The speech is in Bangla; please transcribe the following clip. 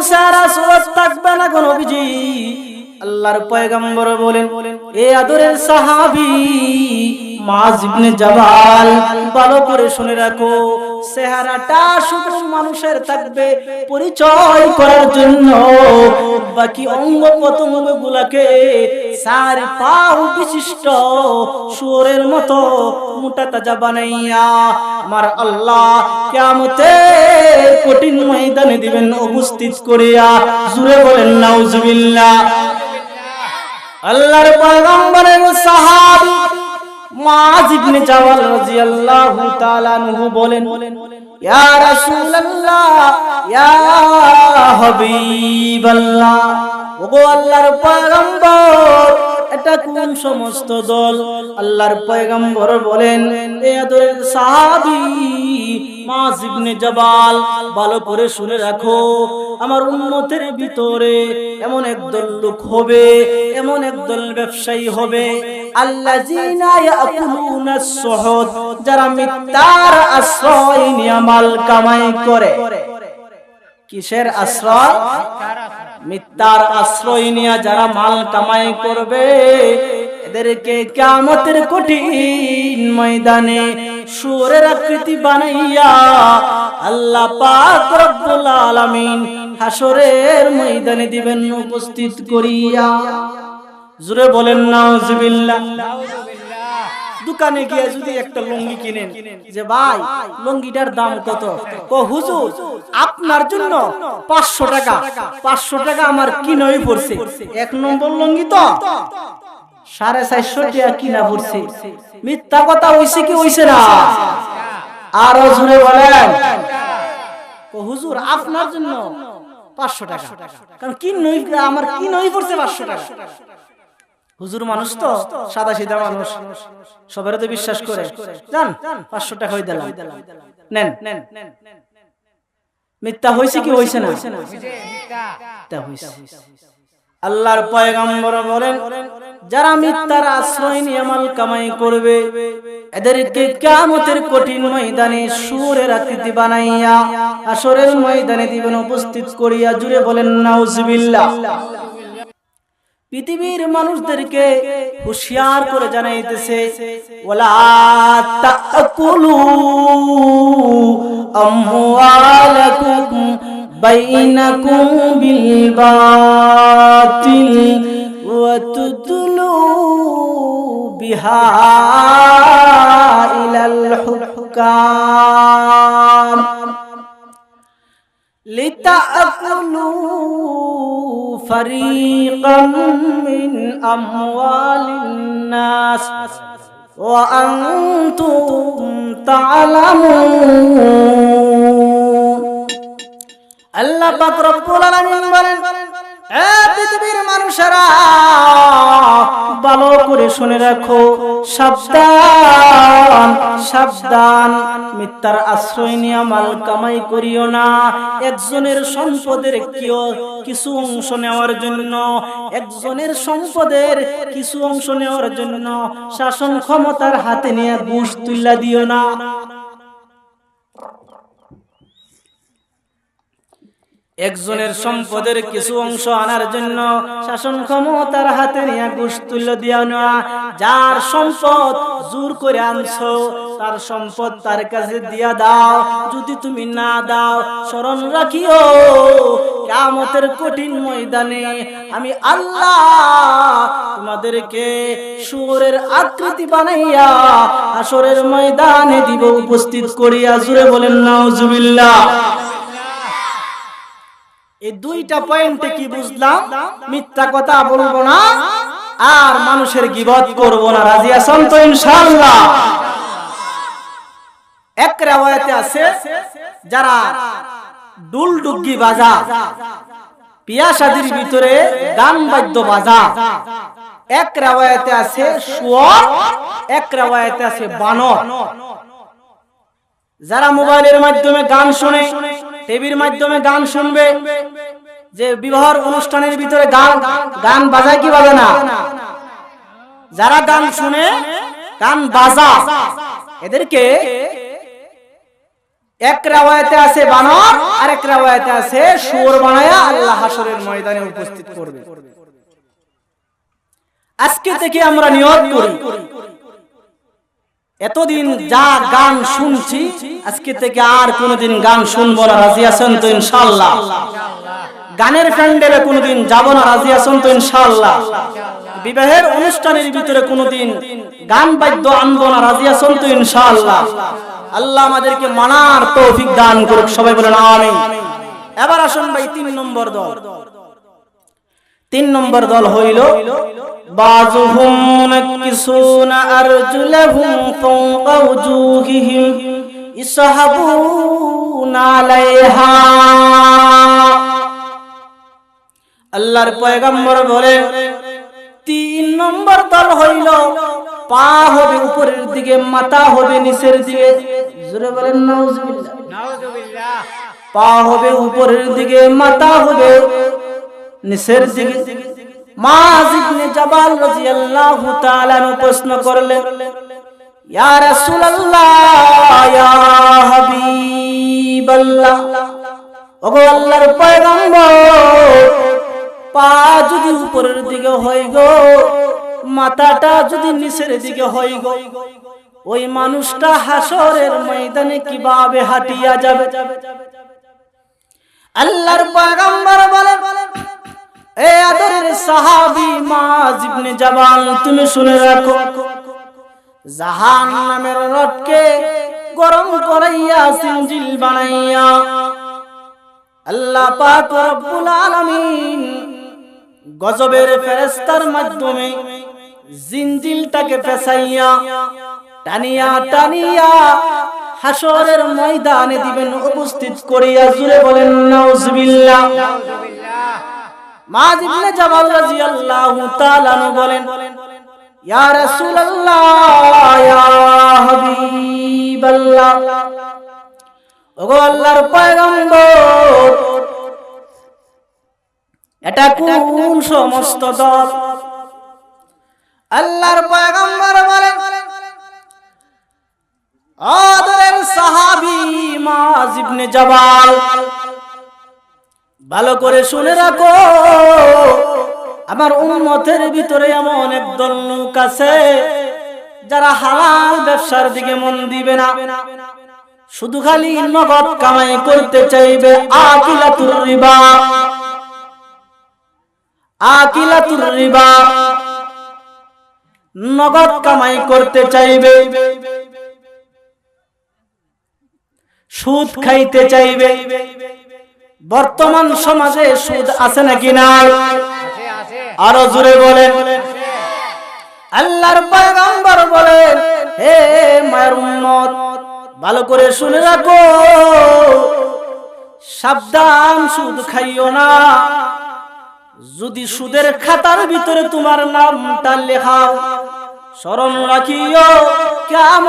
চেহারা সুরত থাকবে না গো নবীজি। আল্লাহর পয়গম্বর বলেন, এ আদরের সাহাবী মুআয ইবনে জাবাল, ভালো করে শুনে রাখো, চেহারাটা শুধু মানুষের থাকবে পরিচয় করার জন্য, বাকি অঙ্গ প্রত্যঙ্গগুলোকে 4 পা বিশিষ্ট শুয়োরের মতো মোটা তাজা বানাইয়া আমার আল্লাহ কিয়ামতের কঠিন ময়দানে দিবেন উপস্থিত করিয়া। জোরে বলেন নাউজুবিল্লাহ। আল্লাহর পয়গম্বরের সাহাবী মুআয ইবনে জাবাল রাদিয়াল্লাহু তাআলা আনহু বলেন, ইয়া রাসূলুল্লাহ, ইয়া হাবিবাল্লাহ, ওগো আল্লাহর পয়গম্বর, এটা কোন সমস্ত দল? আল্লাহর পয়গম্বর বলেন, এ আদরের সাহাবী মুআয ইবনে জাবাল, ভালো করে শুনে রাখো, আমার উম্মতের ভিতরে এমন একদল লোক হবে, এমন একদল ব্যবসায়ী হবে, আল্লাযীনা ইয়াকুলুনাস সুহুদ, যারা মিথ্যার আশ্রয় নিয়ে মাল কামাই করে। কিসের আশ্রয়? মিথ্যার আশ্রয় নিয়ে যারা মাল কামাই করবে, এদেরকে কিয়ামতের কঠিন ময়দানে শুয়োরের আকৃতি বানাইয়া আল্লাহ পাক রব্বুল আলামিন হাসরের ময়দানে দিবেন উপস্থিত করিয়া। জোরে বলেন নাউজুবিল্লাহ। দোকানে গিয়ে যদি একটা লুঙ্গি কিনেন, যে ভাই লুঙ্গিটার দাম কত? ও হুজুর, আপনার জন্য 500 টাকা। 500 টাকা আমার কিনাই পড়ছে, 1 নম্বর লুঙ্গি তো 450 টাকা কিনা পড়ছে। মিথ্যা কথা হইছে কি হইছে না? আরো জোরে বলেন। ও হুজুর, আপনার জন্য 500 টাকা, কারণ কিনাই আমার কিনাই পড়ছে 500 টাকা। হুজুর মানুষ তো সাদা সিধা মানুষ, সবাই তো বিশ্বাস করে, জান 500 টাকা হই দিলাম, নেন। মিথ্যা হইছে কি হইছে না? মিথ্যা হইছে। আল্লাহর পয়গম্বর বলেন, যারা মিথ্যার আশ্রয় নিয়ে মাল কামাই করবে, এদেরকে কিয়ামতের কঠিন ময়দানে শুয়োরের আকৃতি বানাইয়া হাসরের ময়দানে দিবেন উপস্থিত করিয়া। জুড়ে বলেন নাউজুবিল্লাহ। পৃথিবীর মানুষদেরকে হুঁশিয়ার করে জানাইতেছে, ওয়ালা তাকুলু আমওয়ালাকুম বাইনাকুম বিল বাতিল ওয়া তুদলু বিহা ইলাল হুকাম লিতাকুলু ফারিকাম মিন আমওয়ালিন নাস ওয়া আনতুম তা'লামুন। আল্লাহ পাক রব্বুল আলামিন বলেন, এ পৃথিবীর মানুষেরা, ভালো করে শুনে রাখো, সাবধান সাবধান, মিথ্যার আশ্রয় নিয়ে মাল কামাই করিও না। একজনের সম্পদের কিছু অংশ নেওয়ার জন্য, একজনের সম্পদের কিছু অংশ নেওয়ার জন্য শাসন ক্ষমতার হাতে নিয়ে ঘুষ তুইলা দিও না। একজনের সম্পদের কিছু অংশ আনার জন্য শাসন ক্ষমতার হাতে নিয়ে ঘুষ তুলে দিও না। যার সম্পদ জোর করে আনছো, তার সম্পদ তার কাছে দিয়া দাও। যদি তুমি না দাও, স্মরণ রাখিও, কিয়ামতের কঠিন ময়দানে আমি আল্লাহ তোমাদেরকে শুয়োরের আকৃতি বানাইয়া হাসরের ময়দানে দিব উপস্থিত করিয়া। জোরে বলেন নাউজুবিল্লাহ। এই দুইটা পয়েন্টে কি বুঝলাম? মিথ্যা কথা বলবো না আর মানুষের গীবত করব না। রাজি আছেন তো ইনশাআল্লাহ? এক riwayate আছে, যারা ডুলডুগি বাজা, বিয়া শাদীর ভিতরে গান বাদ্য বাজা, এক riwayate আছে শুয়োর, এক riwayate আছে বানর। যারা মোবাইলের মাধ্যমে গান শুনে, টিভির মাধ্যমে গান শুনবে, যে বিবাহ অনুষ্ঠানের ভিতরে গান বাজায় কি বাজে না? যারা গান শুনে, গান বাজা, এদেরকে এক রাওয়ায়াতে আছে বানর, আর এক রাওয়ায়াতে আছে শুয়োর বানায়া আল্লাহ হাসরের ময়দানে উপস্থিত করবে। আজকে থেকে আমরা নিয়ত করি, এতদিন যা গান শুনছি আজকে থেকে আর কোনোদিন গান শুনবো না। রাজি আছেন তো ইনশাআল্লাহ? গানের প্যান্ডেলে কোনোদিন যাব না। রাজি আছেন তো ইনশাআল্লাহ? বিবাহের অনুষ্ঠানের ভিতরে কোনোদিন গান বাদ্য আনবো না। রাজি আছেন তো ইনশাআল্লাহ? আল্লাহ আমাদেরকে মানার তৌফিক দান করুক, সবাই বলেন আমিন। এবার আসুন ভাই 3 নম্বর দল। 3 নম্বর দল হইল বাযুহুম মুনাক্কিসুনা আরজুলাহুম ফাওকা উজুহিহিম ইসহাবুনা আলাইহা। আল্লাহর পয়গম্বর বলেন 3 নম্বর দল হইল পা হবে উপরের দিকে, মাথা হবে নিচের দিকে। জোরে বলেন নাউজুবিল্লাহ। নাউজুবিল্লাহ। পা হবে উপরের দিকে, মাথা হবে নিচের দিকে। মুআয ইবনে জাবাল রাদিয়াল্লাহু তাআলা প্রশ্ন করলেন, ইয়া রাসূলুল্লাহ, ইয়া হাবিবাল্লাহ, ওগো আল্লাহর পয়গম্বর, পা যদি উপরের দিকে হয় গো, মাথাটা যদি নিচের দিকে হয় গো, ওই মানুষটা হাসরের ময়দানে কিভাবে হাঁটিয়া যাবে? আল্লাহর পয়গম্বর বলেন, এ আদরের সাহাবী মুআয ইবনে জাবাল, তুমি শুনে রাখো, জাহান্নামের রডকে গরম করাইয়া সিনজিল বানাইয়া আল্লাহ পাক রব্বুল আলামিন গজবের ফেরেশতার মাধ্যমে জিনজিলটাকে পেঁচাইয়া টানিয়া টানিয়া হাসরের ময়দানে দিবেন, উপস্থিত করিয়া। জুড়ে বলেন নাউজুবিল্লাহ। মুআয ইবনে জাবাল রাদিয়াল্লাহু তাআলা বলেন, ইয়া রাসূলুল্লাহ, ইয়া হাবিবাল্লাহ, ওগো আল্লাহর পয়গম্বর, এটা কোন সমস্ত দল? আল্লাহর পয়গম্বর বলেন, আদরের সাহাবী মুআয ইবনে জাবাল, ভালো করে শুনে রাখো, আমার উম্মতের ভিতরে এমন একদল লোক আছে যারা হালাল ব্যবসার দিকে মন দিবে না, শুধু খালি নগদ কামাই করতে চাইবে। আকিলাতুর রিবা, আকিলাতুর রিবা, নগদ কামাই করতে চাইবে, সুদ খাইতে চাইবে। বর্তমান সমাজে সুদ আছে নাকি নাই? আরো জোরে বলেন। আল্লাহর পয়গম্বর বলেন, হে মায়ের উম্মত, ভালো করে শুনে রাখো, সাবধান, সুদ খাইও না। যদি সুদের খাতার ভিতরে তোমার নামটা লেখা, স্মরণ রাখিও কিয়ামত